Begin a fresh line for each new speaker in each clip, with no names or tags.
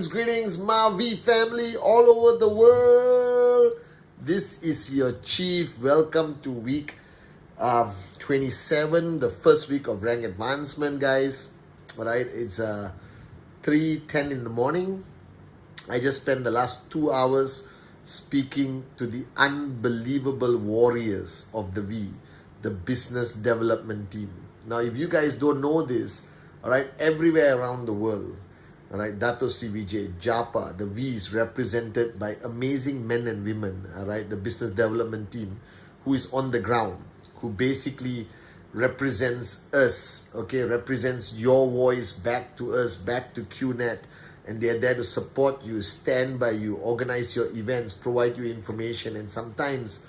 Greetings, Mavi family all over the world. This is your chief. Welcome to week 27, the first week of rank advancement, guys. All right, it's 3:10 in the morning. I just spent the last 2 hours speaking to the unbelievable warriors of the V, the business development team. Now, if you guys don't know this, all right, everywhere around the world, all right, Dato Sri Vijay, Japa, the V is represented by amazing men and women, all right, the business development team who is on the ground, who basically represents us, okay, represents your voice back to us, back to QNet, and they're there to support you, stand by you, organize your events, provide you information, and sometimes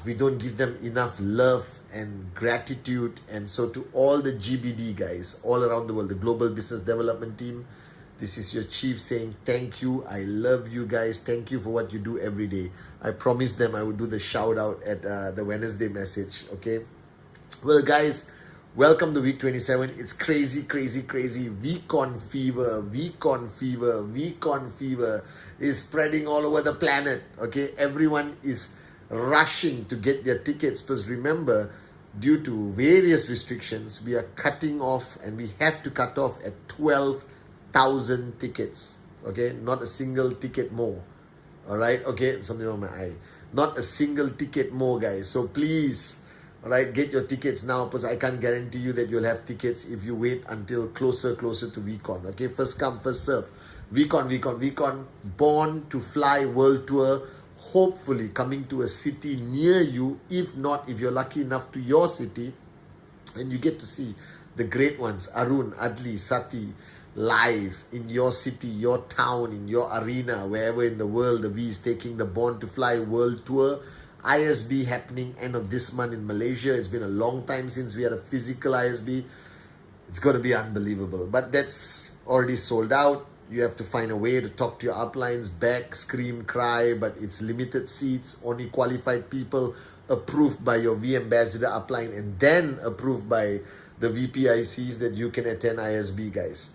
we don't give them enough love and gratitude. And so to all the GBD guys all around the world, the Global Business Development Team, this is your chief saying thank you. I love you guys. Thank you for what you do every day. I promised them I would do the shout out at the Wednesday message. Okay. Well, guys, welcome to week 27. It's crazy. VCon fever is spreading all over the planet. Okay. Everyone is rushing to get their tickets because remember, due to various restrictions, we are cutting off and we have to cut off at 12,000 tickets. Okay, not a single ticket more. All right, okay, something on my eye. Not a single ticket more, guys. So please, all right, get your tickets now because I can't guarantee you that you'll have tickets if you wait until closer to VCon. Okay, first come, first serve. VCon, Born to Fly World Tour. Hopefully coming to a city near you, if not, if you're lucky enough to your city, and you get to see the great ones, Arun, Adli, Sati, live in your city, your town, in your arena, wherever in the world. The V is taking the Born to Fly World Tour. ISB happening end of this month in Malaysia. It's been a long time since we had a physical ISB. It's going to be unbelievable, but that's already sold out. You have to find a way to talk to your uplines, beg, scream, cry, but it's limited seats, only qualified people, approved by your V Ambassador upline, and then approved by the VPICs that you can attend ISB, guys.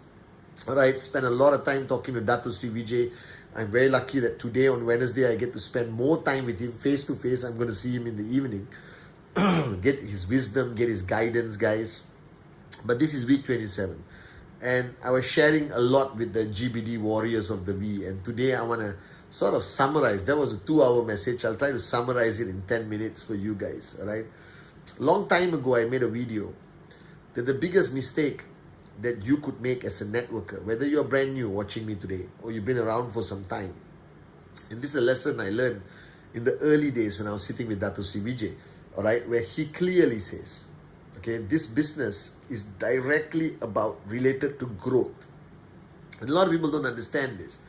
All right, spend a lot of time talking to Dato Sri Vijay. I'm very lucky that today on Wednesday, I get to spend more time with him face to face. I'm going to see him in the evening, get his wisdom, get his guidance, guys. But this is week 27. And I was sharing a lot with the GBD warriors of the V. And today I want to sort of summarize. That was a 2-hour message. I'll try to summarize it in 10 minutes for you guys. All right. Long time ago, I made a video that the biggest mistake that you could make as a networker, whether you're brand new watching me today or you've been around for some time. And this is a lesson I learned in the early days when I was sitting with Dato Sri Vijay. All right. Where he clearly says, okay, this business is directly related to growth. And a lot of people don't understand this.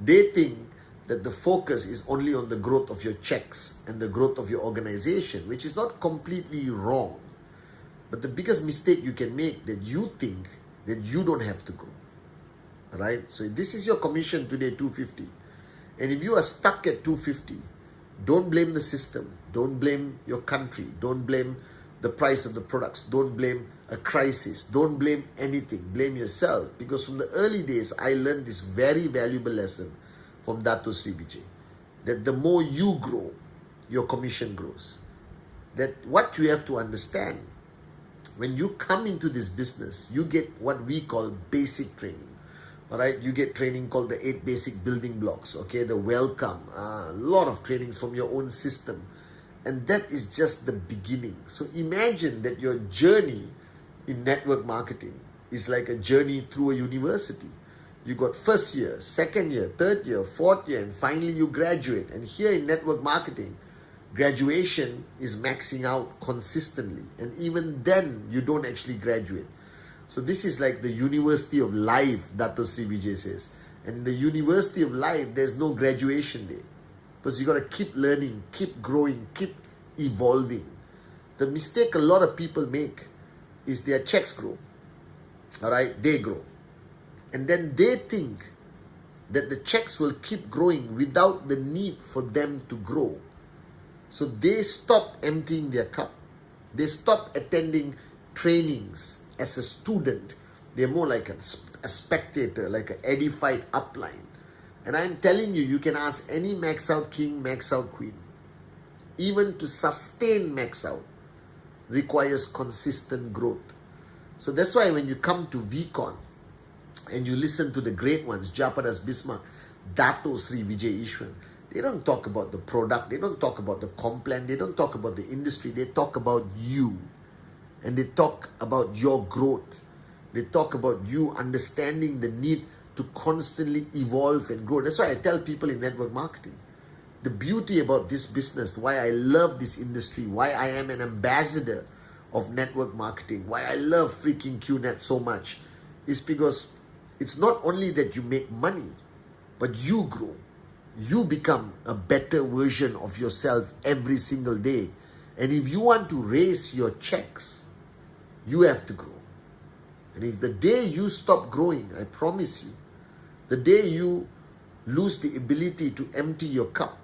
They think that the focus is only on the growth of your cheques and the growth of your organization, which is not completely wrong. But the biggest mistake you can make that you think that you don't have to grow. All right? So this is your commission today, 250. And if you are stuck at 250, don't blame the system. Don't blame your country. Don't blame the price of the products. Don't blame a crisis. Don't blame anything. Blame yourself. Because from the early days, I learned this very valuable lesson from Dato Sri Vijay. That the more you grow, your commission grows. That what you have to understand, when you come into this business, you get what we call basic training. All right, you get training called the 8 basic building blocks. Okay, the welcome, a lot of trainings from your own system. And that is just the beginning. So imagine that your journey in network marketing is like a journey through a university. You got first year, second year, third year, fourth year, and finally you graduate. And here in network marketing, Graduation is maxing out consistently, and even then you don't actually graduate. So this is like the University of Life, Dato Sri Vijay says. And in the University of Life, there's no graduation day. Because you got to keep learning, keep growing, keep evolving. The mistake a lot of people make is their checks grow. All right, they grow. And then they think that the checks will keep growing without the need for them to grow. So they stop emptying their cup. They stop attending trainings as a student. They're more like a spectator, like an edified upline. And I'm telling you, you can ask any max out king, max out queen. Even to sustain max out requires consistent growth. So that's why when you come to VCon and you listen to the great ones, Japadas Bismarck, Dato Sri Vijay Ishwan, they don't talk about the product, they don't talk about the complan, they don't talk about the industry, they talk about you. And they talk about your growth. They talk about you understanding the need to constantly evolve and grow. That's why I tell people in network marketing, the beauty about this business, why I love this industry, why I am an ambassador of network marketing, why I love freaking QNet so much, is because it's not only that you make money, but you grow. You become a better version of yourself every single day. And if you want to raise your checks, you have to grow. And if the day you stop growing, I promise you, the day you lose the ability to empty your cup,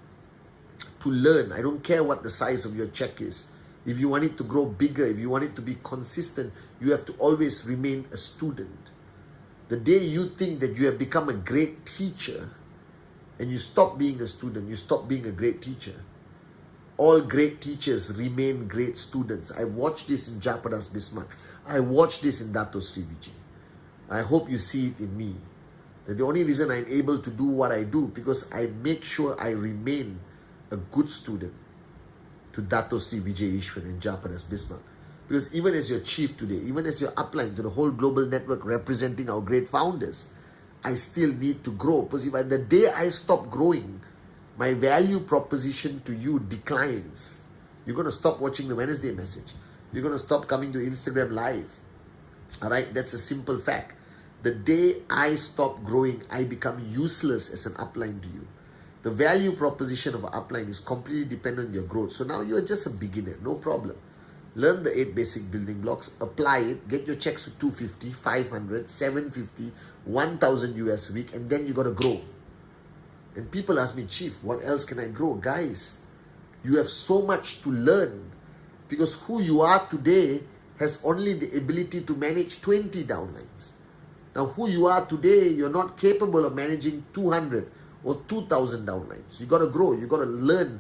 to learn, I don't care what the size of your check is. If you want it to grow bigger, if you want it to be consistent, you have to always remain a student. The day you think that you have become a great teacher and you stop being a student, you stop being a great teacher. All great teachers remain great students. I watched this in Japadas Bismarck. I watched this in Dato Sri Vijay. I hope you see it in me. That the only reason I'm able to do what I do, because I make sure I remain a good student to Dato Sri Vijay Ishwan and Japadas Bismarck. Because even as your chief today, even as your upline to the whole global network representing our great founders, I still need to grow. Because if the day I stop growing, my value proposition to you declines. You're going to stop watching the Wednesday message. You're going to stop coming to Instagram Live. All right, that's a simple fact. The day I stop growing, I become useless as an upline to you. The value proposition of an upline is completely dependent on your growth. So now you're just a beginner, no problem. Learn the 8 basic building blocks, apply it, get your checks to 250, 500, 750, 1000 US a week, and then you got to grow. And people ask me, Chief, what else can I grow? Guys, you have so much to learn, because who you are today has only the ability to manage 20 downlines. Now, who you are today, you're not capable of managing 200 or 2,000 downlines. You got to grow. You got to learn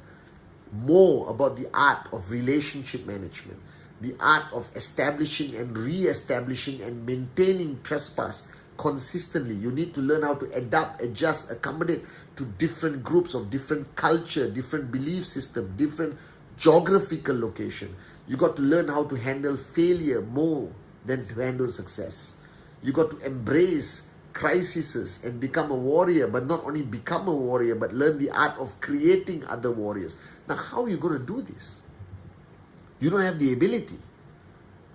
more about the art of relationship management, the art of establishing and re-establishing and maintaining trespass consistently. You need to learn how to adapt, adjust, accommodate to different groups of different culture, different belief system, different geographical location. You got to learn how to handle failure more than to handle success. You got to embrace crises and become a warrior, but not only become a warrior, but learn the art of creating other warriors. Now, how are you going to do this? You don't have the ability.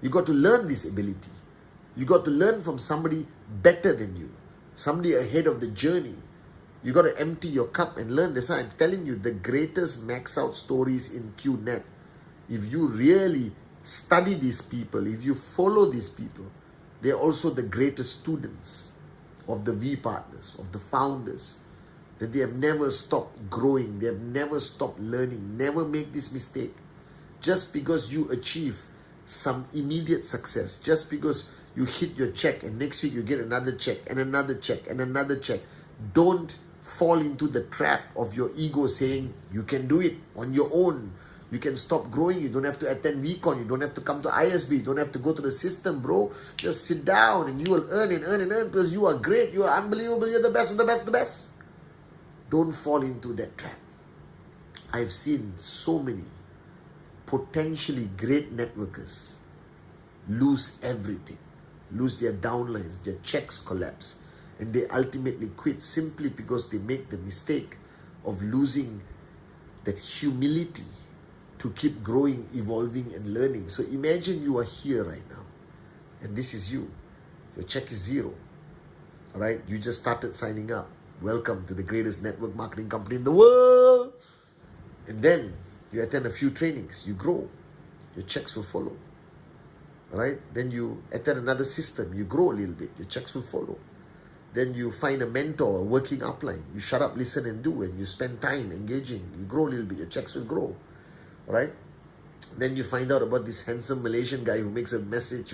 You got to learn this ability. You got to learn from somebody better than you, somebody ahead of the journey. You got to empty your cup and learn. That's why I'm telling you, the greatest max out stories in QNet, if you really study these people, if you follow these people, they're also the greatest students of the V partners, of the founders, that they have never stopped growing, they have never stopped learning. Never make this mistake. Just because you achieve some immediate success, just because you hit your check and next week you get another check and another check and another check, don't fall into the trap of your ego saying you can do it on your own. You can stop growing. You don't have to attend VCon. You don't have to come to ISB. You don't have to go to the system, bro. Just sit down and you will earn and earn and earn, because you are great. You are unbelievable. You're the best of the best of the best. Don't fall into that trap. I've seen so many potentially great networkers lose everything, lose their downlines, their checks collapse, and they ultimately quit simply because they make the mistake of losing that humility to keep growing, evolving, and learning. So imagine you are here right now, and this is you. Your check is zero. All right? You just started signing up. Welcome to the greatest network marketing company in the world. And then you attend a few trainings. You grow. Your checks will follow. All right? Then you attend another system. You grow a little bit. Your checks will follow. Then you find a mentor, a working upline. You shut up, listen, and do. And you spend time engaging. You grow a little bit. Your checks will grow. All right? Then you find out about this handsome Malaysian guy who makes a message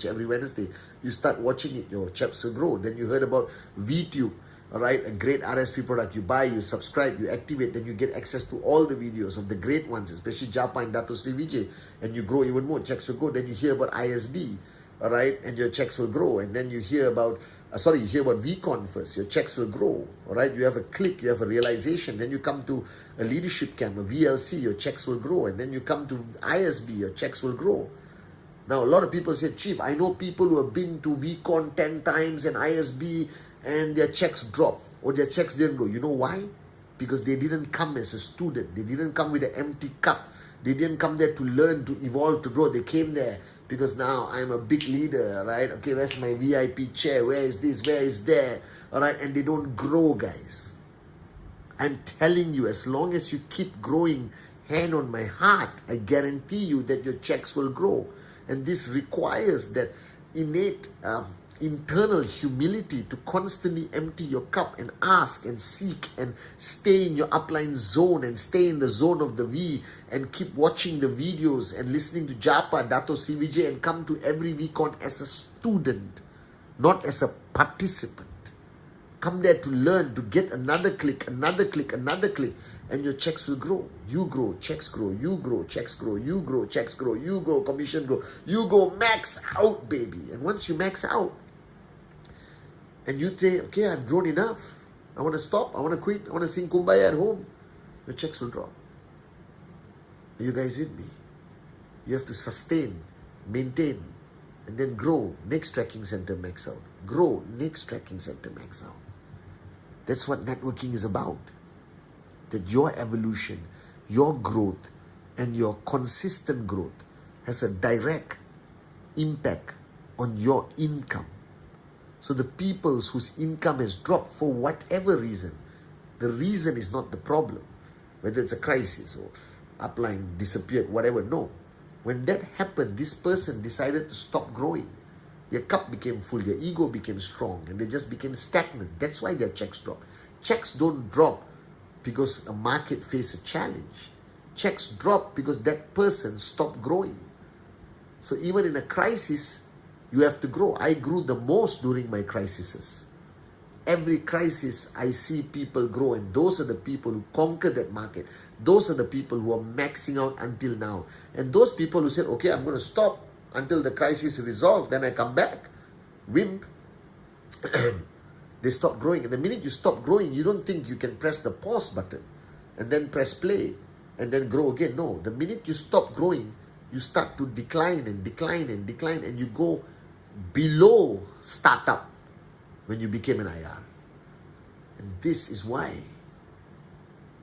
every Wednesday. You start watching it. Your checks will grow. Then you heard about VTube. All right, a great RSP product. You buy, you subscribe, you activate, then you get access to all the videos of the great ones, especially Japa and Dato Sri Vijay, and you grow even more. Checks will grow. Then you hear about ISB, all right, and your checks will grow. And then you hear about, you hear about VCon first. Your checks will grow, all right. You have a click, you have a realization. Then you come to a leadership camp, a VLC, your checks will grow. And then you come to ISB, your checks will grow. Now, a lot of people say, Chief, I know people who have been to VCon 10 times and ISB, and their checks drop or their checks didn't grow. You know why? Because they didn't come as a student. They didn't come with an empty cup. They didn't come there to learn, to evolve, to grow. They came there because now I'm a big leader, right? Okay, where's my VIP chair? Where is this? Where is that? All right, and they don't grow, guys. I'm telling you, as long as you keep growing, hand on my heart, I guarantee you that your checks will grow. And this requires that innate internal humility to constantly empty your cup and ask and seek and stay in your upline zone and stay in the zone of the V and keep watching the videos and listening to Japa, Dato Sri Vijay, and come to every VCon as a student, not as a participant. Come there to learn, to get another click, another click, another click, and your checks will grow. You grow, checks grow, you grow, checks grow, you grow, checks grow, you grow, commission grow. You go max out, baby. And once you max out, and you say, okay, I've grown enough. I want to stop. I want to quit. I want to sing Kumbaya at home. Your checks will drop. Are you guys with me? You have to sustain, maintain, and then grow. Next tracking center max out. Grow. Next tracking center max out. That's what networking is about. That your evolution, your growth, and your consistent growth has a direct impact on your income. So the people whose income has dropped for whatever reason, the reason is not the problem. Whether it's a crisis or upline disappeared, whatever, no. When that happened, this person decided to stop growing. Their cup became full, their ego became strong, and they just became stagnant. That's why their checks drop. Checks don't drop because a market faces a challenge. Checks drop because that person stopped growing. So even in a crisis, you have to grow. I grew the most during my crises. Every crisis, I see people grow, and those are the people who conquer that market. Those are the people who are maxing out until now. And those people who said, okay, I'm going to stop until the crisis is resolved, then I come back. Wimp. They stop growing. And the minute you stop growing, you don't think you can press the pause button and then press play and then grow again. No, the minute you stop growing, you start to decline and decline and decline, and you go below startup when you became an IR. And this is why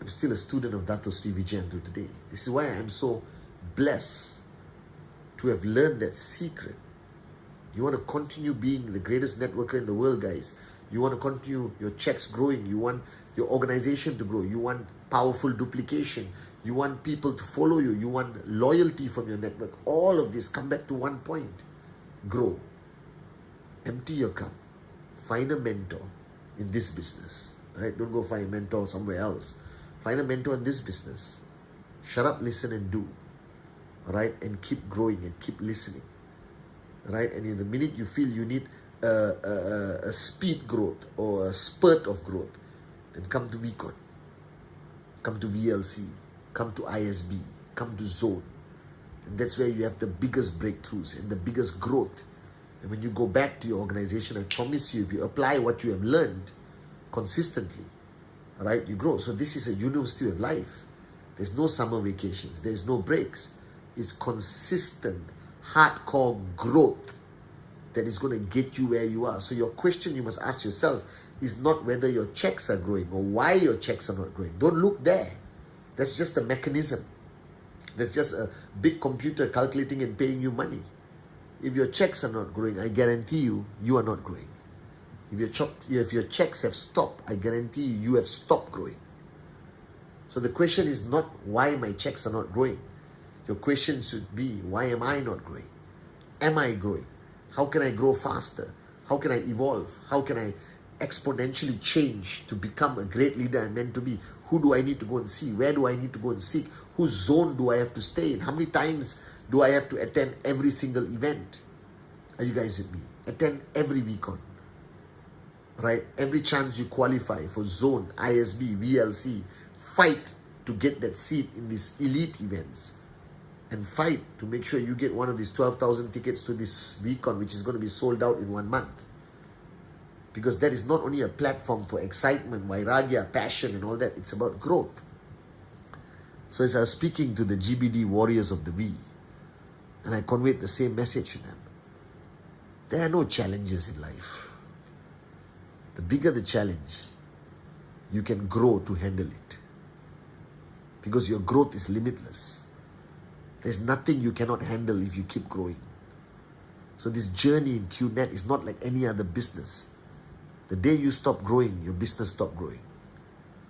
I'm still a student of Dato Sri Vijay until today. This is why I'm so blessed to have learned that secret. You want to continue being the greatest networker in the world, guys. You want to continue your checks growing. You want your organization to grow. You want powerful duplication. You want people to follow you. You want loyalty from your network. All of this come back to one point. Grow. Empty your cup. Find a mentor in this business. Right? Don't go find a mentor somewhere else. Find a mentor in this business. Shut up, listen, and do. All right? And keep growing and keep listening. All right? And in the minute you feel you need a speed growth or a spurt of growth, then come to VCon. Come to VLC. Come to ISB. Come to Zone. And that's where you have the biggest breakthroughs and the biggest growth. And when you go back to your organization, I promise you, if you apply what you have learned consistently, all right, you grow. So this is a university of life. There's no summer vacations. There's no breaks. It's consistent, hardcore growth that is going to get you where you are. So your question you must ask yourself is not whether your checks are growing or why your checks are not growing. Don't look there. That's just a mechanism. There's just a big computer calculating and paying you money. If your checks are not growing, I guarantee you, you are not growing. If your checks have stopped, I guarantee you, you have stopped growing. So the question is not why my checks are not growing. Your question should be, why am I not growing? Am I growing? How can I grow faster? How can I evolve? How can I exponentially change to become a great leader I'm meant to be? Who do I need to go and see? Where do I need to go and seek? Whose zone do I have to stay in? How many times do I have to attend every single event? Are you guys with me? Attend every weekend. Right? Every chance you qualify for zone, ISB, VLC, fight to get that seat in these elite events. And fight to make sure you get one of these 12,000 tickets to this weekend, which is going to be sold out in 1 month. Because that is not only a platform for excitement, vairagya, passion and all that. It's about growth. So as I was speaking to the GBD warriors of the V, and I conveyed the same message to them, there are no challenges in life. The bigger the challenge, you can grow to handle it. Because your growth is limitless. There's nothing you cannot handle if you keep growing. So this journey in QNet is not like any other business. The day you stop growing, your business stops growing.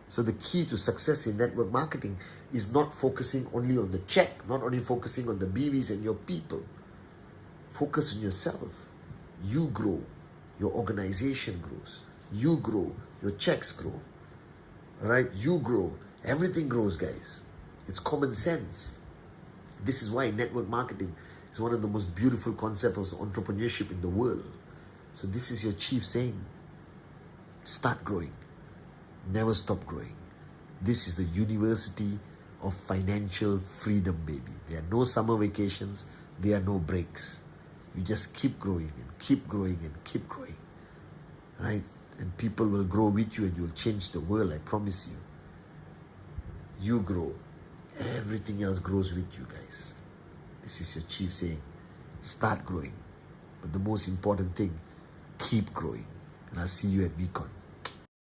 So the key to success in network marketing is not focusing only on the check, not only focusing on the BVs and your people. Focus on yourself. You grow, your organization grows. You grow, your checks grow. All right, you grow. Everything grows, guys. It's common sense. This is why network marketing is one of the most beautiful concepts of entrepreneurship in the world. So this is your chief saying. Start growing. Never stop growing. This is the University of Financial Freedom, baby. There are no summer vacations. There are no breaks. You just keep growing and keep growing and keep growing. Right? And people will grow with you and you'll change the world, I promise you. You grow. Everything else grows with you, guys. This is your chief saying. Start growing. But the most important thing, keep growing. And I'll see you at VCon.